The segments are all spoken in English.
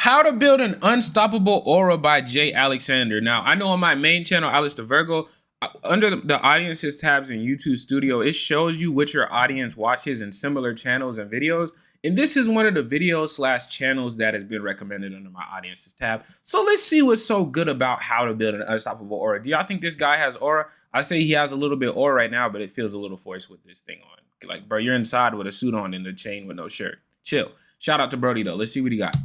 How to Build an Unstoppable Aura by Jay Alexander. Now, I know on my main channel, Alice the Virgo, under the audiences tabs in YouTube Studio, it shows you what your audience watches in similar channels and videos. And this is one of the videos slash channels that has been recommended under my audiences tab. So let's see what's so good about how to build an unstoppable aura. Do y'all think this guy has aura? I say he has a little bit aura right now, but it feels a little forced with this thing on. Like, bro, you're inside with a suit on and a chain with no shirt. Chill. Shout out to Brody, though. Let's see what he got.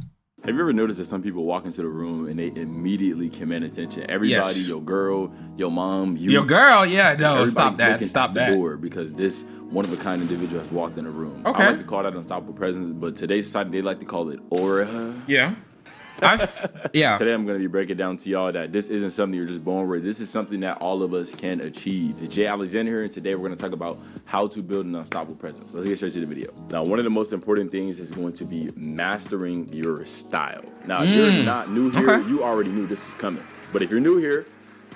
Have you ever noticed that some people walk into the room and they immediately command attention? Everybody, your girl, your mom, you. Your girl, yeah, no, stop that. Stop that. Door because this one-of-a-kind individual has walked in the room. Okay. I like to call that unstoppable presence, but today's society, they like to call it aura. Yeah. Yeah. Today I'm going to be breaking down to y'all that this isn't something you're just born with. This is something that all of us can achieve. It's Jay Alexander here, and today we're going to talk about how to build an unstoppable presence. Let's get straight to the video. Now, one of the most important things is going to be mastering your style. Now, if you're not new here, you already knew this was coming. But if you're new here,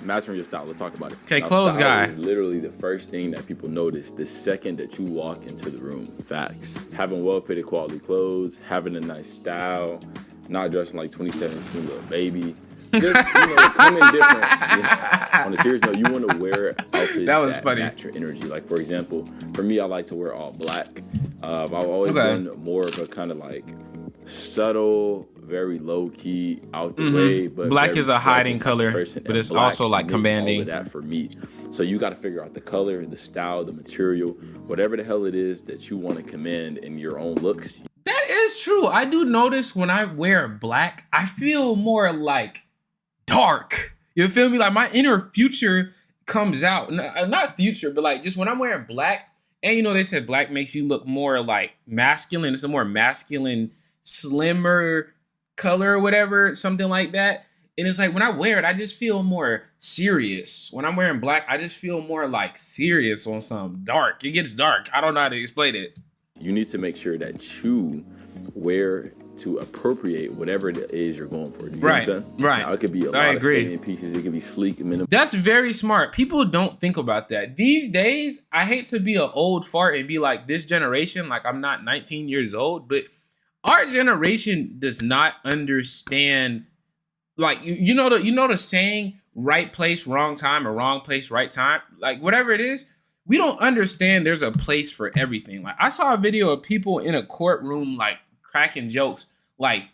mastering your style, let's talk about it. Okay, clothes guy. Is literally the first thing that people notice the second that you walk into the room. Facts. Having well-fitted quality clothes, having a nice style, not dressing like 2017 little baby. Just, coming different. On a serious note, you want to wear outfits that match your energy. Like, for example, for me, I like to wear all black. I've always been more of a kind of like subtle, very low key, out the way. But black is a hiding color, but it's also like commanding. All of that for me. So you got to figure out the color, the style, the material, whatever the hell it is that you want to command in your own looks. That is true. I do notice when I wear black, I feel more like dark. You feel me? Like my inner future comes out. Not future, but like just when I'm wearing black, and they said black makes you look more like masculine. It's a more masculine, slimmer color or whatever, something like that. And it's like when I wear it, I just feel more serious. When I'm wearing black, I just feel more like serious on some dark. It gets dark. I don't know how to explain it. You need to make sure that you wear to appropriate whatever it is you're going for. Do you know what I'm saying? Right. Now, it could be a lot of statement pieces. It could be sleek, minimal. That's very smart. People don't think about that. These days, I hate to be an old fart and be like this generation, like I'm not 19 years old, but our generation does not understand, like, you know the saying, right place, wrong time, or wrong place, right time? Like, whatever it is, we don't understand there's a place for everything. Like, I saw a video of people in a courtroom, like, cracking jokes, like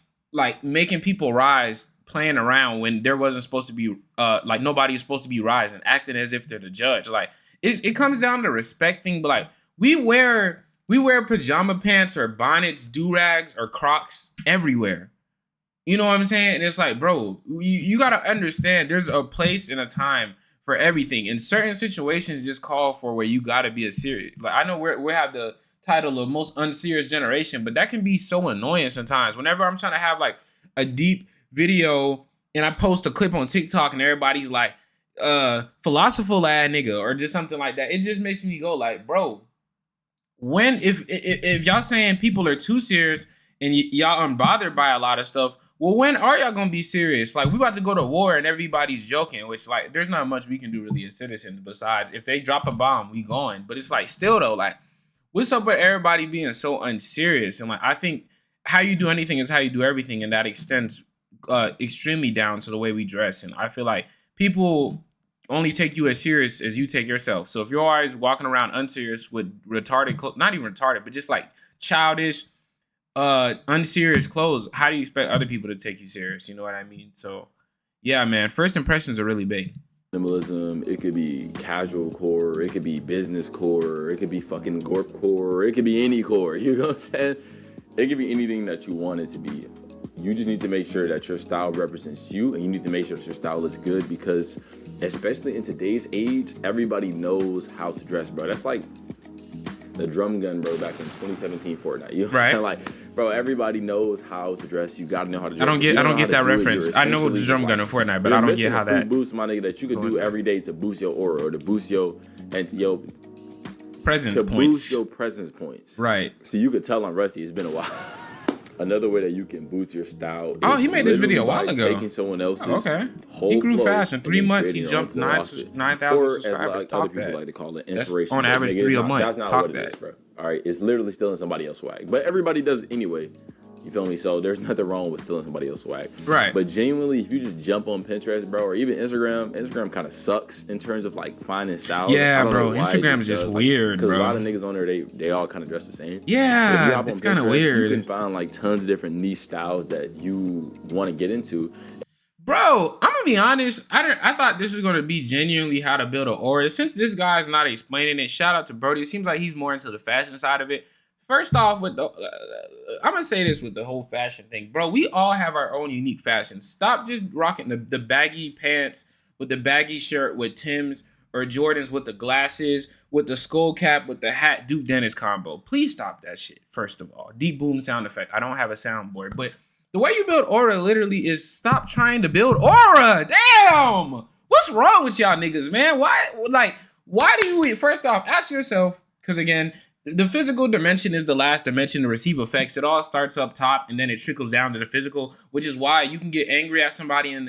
making people rise, playing around when there wasn't supposed to be, like, nobody is supposed to be rising, acting as if they're the judge. Like, it comes down to respecting, but, like, we wear pajama pants or bonnets, do-rags, or Crocs everywhere. You know what I'm saying? And it's like, bro, you got to understand there's a place and a time for everything. In certain situations just call for where you got to be a serious. Like, I know we have the title of most unserious generation, but that can be so annoying sometimes. Whenever I'm trying to have like a deep video and I post a clip on TikTok and everybody's like, philosophical ass nigga, or just something like that, it just makes me go like, bro, when if y'all saying people are too serious and y'all unbothered by a lot of stuff, well, when are y'all gonna be serious? Like, we about to go to war and everybody's joking, which, like, there's not much we can do really as citizens besides if they drop a bomb, we going. But it's like, still though, like, what's up with everybody being so unserious? And like, I think how you do anything is how you do everything, and that extends extremely down to the way we dress. And I feel like people only take you as serious as you take yourself. So if you're always walking around unserious with retarded, not even retarded, but just like childish, unserious clothes, how do you expect other people to take you serious? You know what I mean? So yeah, man, first impressions are really big. Minimalism, it could be casual core, it could be business core, it could be fucking gorp core, it could be any core, you know what I'm saying? It could be anything that you want it to be. You just need to make sure that your style represents you, and you need to make sure that your style is good, because especially in today's age, everybody knows how to dress, bro. That's like the drum gun, bro, back in 2017 Fortnite. You know what I'm saying? Like, bro, everybody knows how to dress. You gotta know how to dress. I don't get that reference. I know the drum gun in Fortnite, but I don't get how that boost, my nigga, that you could do every day to boost your aura, or to boost your presence points. Boost your presence points. Right. See, you could tell I'm rusty. It's been a while. Another way that you can boost your style. Oh, he made this video a while ago. Taking someone else's whole he grew flow fast in 3 months. He jumped 9,000 subscribers. Talk that. Like to call it inspiration. On average, 3 a month. That's not what it is, bro. All right, it's literally stealing somebody else's swag, but everybody does it anyway. You feel me? So there's nothing wrong with stealing somebody else's swag. Right. But genuinely, if you just jump on Pinterest, bro, or even Instagram kind of sucks in terms of like finding styles. Yeah, bro. Instagram is just weird, bro. Because a lot of niggas on there, they all kind of dress the same. Yeah, it's kind of weird. You can find like tons of different niche styles that you want to get into. Bro, I'm gonna be honest. I thought this was gonna be genuinely how to build an aura. Since this guy's not explaining it, shout out to Brody. It seems like he's more into the fashion side of it. First off, with the I'm gonna say this with the whole fashion thing, bro. We all have our own unique fashion. Stop just rocking the baggy pants with the baggy shirt with Tim's or Jordans with the glasses, with the skull cap, with the hat, Duke Dennis combo. Please stop that shit. First of all, deep boom sound effect. I don't have a soundboard, but the way you build aura literally is stop trying to build aura. Damn, what's wrong with y'all niggas, man? Why do you? First off, ask yourself, because again, the physical dimension is the last dimension to receive effects. It all starts up top and then it trickles down to the physical, which is why you can get angry at somebody in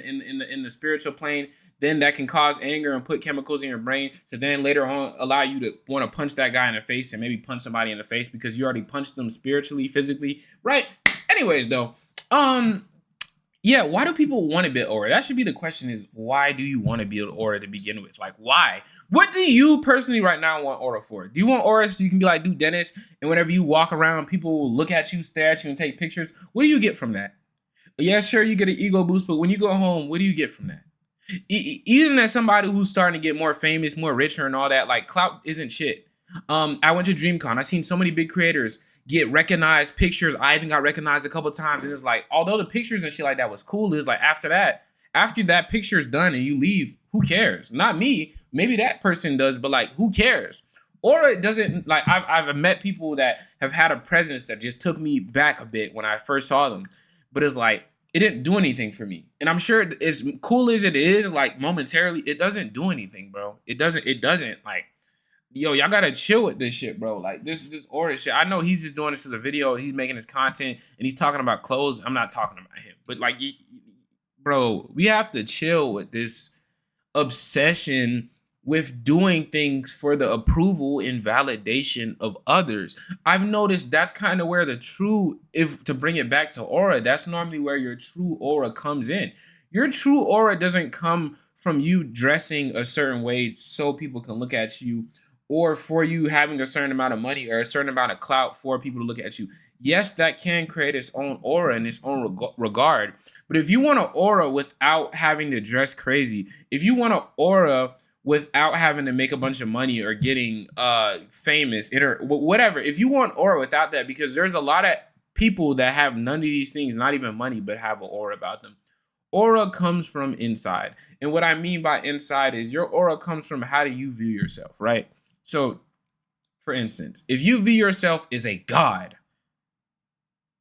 the spiritual plane. Then that can cause anger and put chemicals in your brain to then later on allow you to want to punch that guy in the face and maybe punch somebody in the face because you already punched them spiritually, physically, right? Anyways, though, yeah, why do people want to build aura? That should be the question, is why do you want to build aura to begin with? Like, why? What do you personally right now want aura for? Do you want aura so you can be like Duke Dennis and whenever you walk around, people will look at you, stare at you, and take pictures? What do you get from that? Yeah, sure, you get an ego boost, but when you go home, what do you get from that? Even as somebody who's starting to get more famous, more richer and all that, like, clout isn't shit. I went to DreamCon. I seen so many big creators get recognized pictures. I even got recognized a couple times. And it's like, although the pictures and shit like that was cool, it's like after that picture is done and you leave, who cares? Not me. Maybe that person does, but like, who cares? Or it doesn't, like, I've met people that have had a presence that just took me back a bit when I first saw them. But it's like, it didn't do anything for me. And I'm sure as cool as it is, like momentarily, it doesn't do anything, bro. It doesn't like, yo, y'all gotta chill with this shit, bro. Like this aura shit. I know he's just doing this as a video. He's making his content and he's talking about clothes. I'm not talking about him, but like, bro, we have to chill with this obsession with doing things for the approval and validation of others. I've noticed that's kind of where if to bring it back to aura, that's normally where your true aura comes in. Your true aura doesn't come from you dressing a certain way so people can look at you, or for you having a certain amount of money or a certain amount of clout for people to look at you. Yes, that can create its own aura in its own regard. But if you want an aura without having to dress crazy, if you want an aura without having to make a bunch of money or getting famous, whatever, if you want aura without that, because there's a lot of people that have none of these things, not even money, but have an aura about them. Aura comes from inside. And what I mean by inside is your aura comes from how do you view yourself, right? So, for instance, if you view yourself as a god,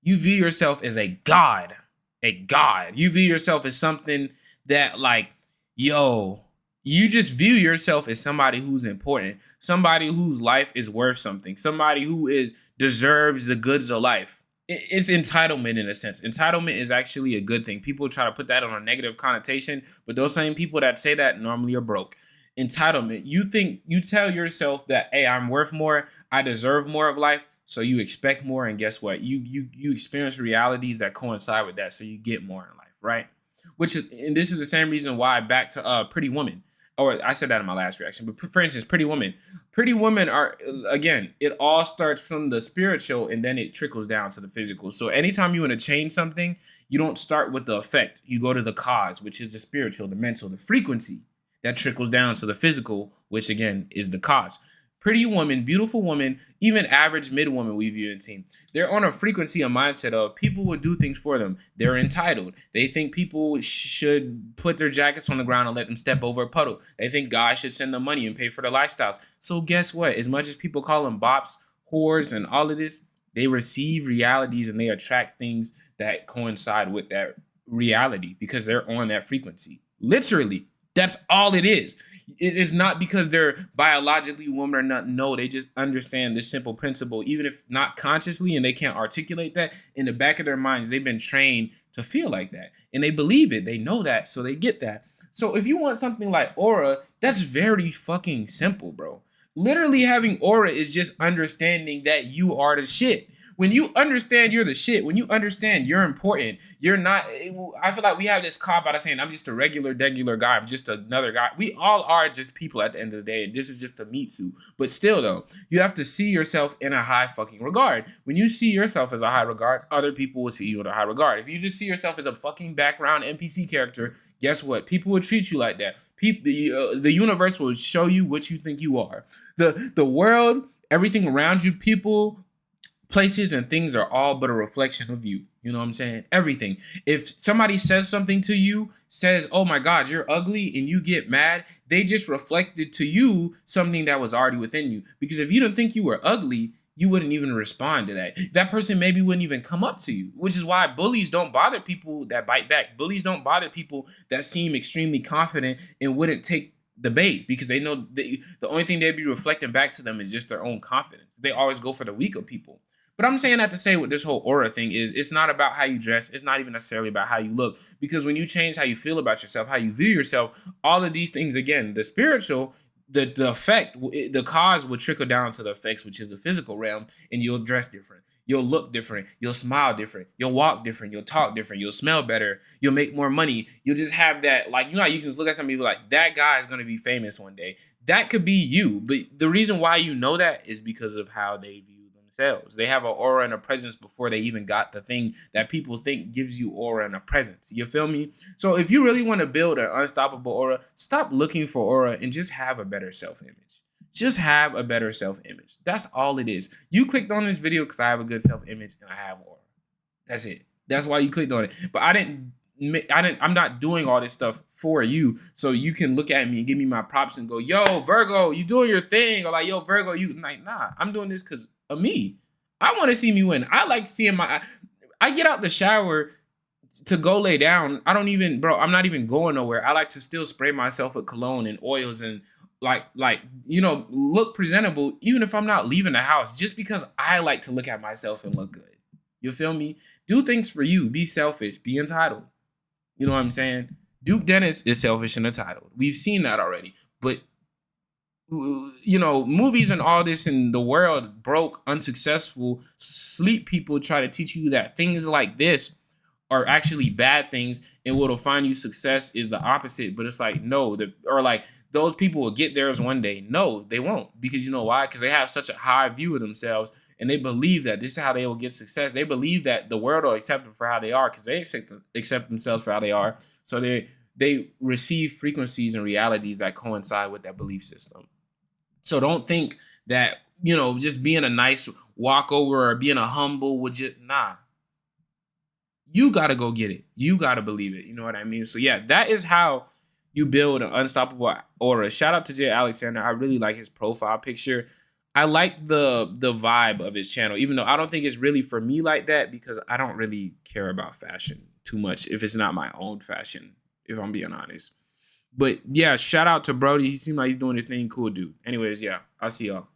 you view yourself as a god. You view yourself as something that, like, yo, you just view yourself as somebody who's important, somebody whose life is worth something, somebody who deserves the goods of life. It's entitlement in a sense. Entitlement is actually a good thing. People try to put that on a negative connotation, but those same people that say that normally are broke. Entitlement. You tell yourself that, hey, I'm worth more, I deserve more of life, so you expect more, and guess what? You experience realities that coincide with that, so you get more in life, right? And this is the same reason why back to Pretty Woman. Or I said that in my last reaction, but for instance, Pretty Woman. Pretty Women are, again, it all starts from the spiritual and then it trickles down to the physical. So anytime you want to change something, you don't start with the effect. You go to the cause, which is the spiritual, the mental, the frequency that trickles down to the physical, which again is the cause. Pretty woman, beautiful woman, even average mid woman we view and seen. They're on a frequency, a mindset of people will do things for them. They're entitled. They think people should put their jackets on the ground and let them step over a puddle. They think God should send them money and pay for their lifestyles. So guess what? As much as people call them bops, whores, and all of this, they receive realities and they attract things that coincide with that reality because they're on that frequency. Literally, that's all it is. It is not because they're biologically women or not. No, they just understand this simple principle, even if not consciously, and they can't articulate that. In the back of their minds, they've been trained to feel like that. And they believe it. They know that, so they get that. So if you want something like aura, that's very fucking simple, bro. Literally having aura is just understanding that you are the shit. when you understand you're the shit, when you understand you're important, you're not. I feel like we have this cop out of saying, I'm just a regular guy. I'm just another guy. We all are just people at the end of the day. And this is just a meat suit. But still, though, you have to see yourself in a high fucking regard. When you see yourself as a high regard, other people will see you in a high regard. If you just see yourself as a fucking background NPC character, guess what? People will treat you like that. The universe will show you what you think you are. The world, everything around you, people, places, and things are all but a reflection of you. You know what I'm saying? Everything. If somebody says something to you, says, oh my God, you're ugly, and you get mad, they just reflected to you something that was already within you. Because if you didn't think you were ugly, you wouldn't even respond to that. That person maybe wouldn't even come up to you, which is why bullies don't bother people that bite back. Bullies don't bother people that seem extremely confident and wouldn't take the bait, because they know the only thing they'd be reflecting back to them is just their own confidence. They always go for the weaker people. But I'm saying that to say what this whole aura thing is, it's not about how you dress. It's not even necessarily about how you look. Because when you change how you feel about yourself, how you view yourself, all of these things, again, the spiritual, the effect, the cause will trickle down to the effects, which is the physical realm, and you'll dress different. You'll look different. You'll smile different. You'll walk different. You'll talk different. You'll smell better. You'll make more money. You'll just have that, like, you know how you can just look at somebody and be like, that guy is going to be famous one day. That could be you. But the reason why you know that is because of how they view themselves. They have an aura and a presence before they even got the thing that people think gives you aura and a presence. You feel me? So if you really want to build an unstoppable aura, stop looking for aura and just have a better self-image. Just have a better self-image. That's all it is. You clicked on this video because I have a good self-image and I have aura. That's it. That's why you clicked on it. But I'm not doing all this stuff for you so you can look at me and give me my props and go, yo, Virgo, you doing your thing. Or like, yo, Virgo, you like, nah, I'm doing this because of me. I want to see me win. I like seeing I get out the shower to go lay down. I'm not even going nowhere. I like to still spray myself with cologne and oils and look presentable, even if I'm not leaving the house, just because I like to look at myself and look good. You feel me? Do things for you. Be selfish. Be entitled. You know what I'm saying? Duke Dennis is selfish and entitled. We've seen that already. But, movies and all this in the world, broke, unsuccessful, sleep people try to teach you that things like this are actually bad things, and what'll find you success is the opposite. But it's like, no, those people will get theirs one day. No, they won't. Because you know why? Because they have such a high view of themselves, and they believe that this is how they will get success. They believe that the world will accept them for how they are because they accept themselves for how they are. So they receive frequencies and realities that coincide with that belief system. So don't think that, just being a nice walkover or being a humble would just, nah. You got to go get it. You got to believe it. You know what I mean? So yeah, that is how you build an unstoppable aura. Shout out to Jay Alexander. I really like his profile picture. I like the vibe of his channel, even though I don't think it's really for me like that, because I don't really care about fashion too much if it's not my own fashion, if I'm being honest. But yeah, shout out to Brody. He seems like he's doing his thing. Cool dude. Anyways, yeah, I'll see y'all.